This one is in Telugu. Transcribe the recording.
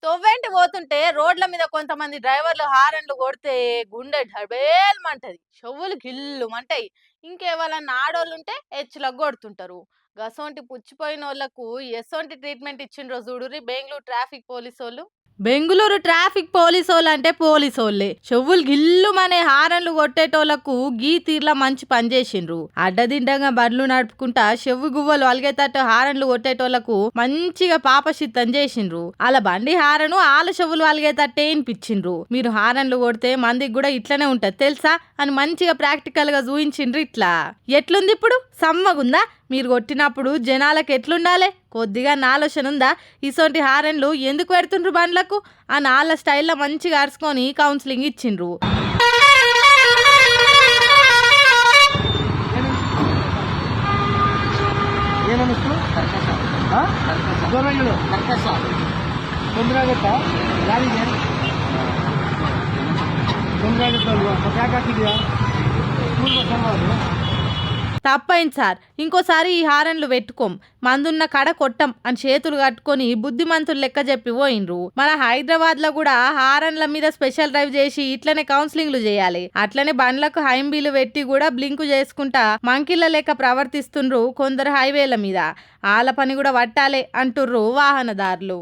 తొవ్వేంటి పోతుంటే రోడ్ల మీద కొంతమంది డ్రైవర్లు హారన్లు కొడితే గుండె డబేల్మంటది, చెవులు గిల్లుమంటాయి. ఇంకెవరన్నా ఆడోళ్ళుంటే హెచ్చులకు కొడుతుంటారు. గసొంటి పుచ్చిపోయినోళ్లకు ఎసొంటి ట్రీట్మెంట్ ఇచ్చిండ్రో చూడుర్రి బెంగుళూరు ట్రాఫిక్ పోలీసోళ్ళు. బెంగుళూరు ట్రాఫిక్ పోలీసోళ్ళంటే పోలీసోళ్ళే. చెవులు గిల్లుమనే హారన్లు కొట్టేటోళ్లకు గీ తీర్ల మంచి పని చేసిండ్రు. అడ్డదిడ్డంగా బండ్లు నడుపుకుంటా చెవు గువ్వలు అలిగేటట్టు హారన్లు కొట్టేటోళ్లకు మంచిగా పాపశిత్తం చేసిండ్రు. అలా బండి హారను ఆల చెవులు అలిగేటట్టే వినిపించిండ్రు. మీరు హారన్లు కొడితే మందికి కూడా ఇట్లనే ఉంటది తెలుసా అని మంచిగా ప్రాక్టికల్ గా చూయించిండ్రు. ఇట్లా ఎట్లుంది ఇప్పుడు? సమ్మగుందా? మీరు కొట్టినప్పుడు జనాలకు ఎట్లుండాలి? కొద్దిగా ఆలోచన ఉందా? ఇసొంటి హారన్లు ఎందుకు పెడుతుండ్రు బండ్లకు అని వాళ్ళ స్టైల్లో మంచిగా అరుచుకొని కౌన్సిలింగ్ ఇచ్చిండ్రు. తప్పైంది సార్, ఇంకోసారి ఈ హారన్లు పెట్టుకోం, మందున్న కడ కొట్టం అని చేతులు కట్టుకొని బుద్ధిమంతులు లెక్క చెప్పి పోయిండ్రు. మన హైదరాబాద్ లో కూడా హారన్ల మీద స్పెషల్ డ్రైవ్ చేసి ఇట్లనే కౌన్సిలింగ్లు చేయాలి. అట్లనే బండ్లకు హైంబీలు పెట్టి కూడా బ్లింకు చేసుకుంటా మంకిళ్ళ లెక్క ప్రవర్తిస్తుండ్రు కొందరు హైవేల మీద. ఆల పని కూడా పట్టాలే అంటుర్రు వాహనదారులు.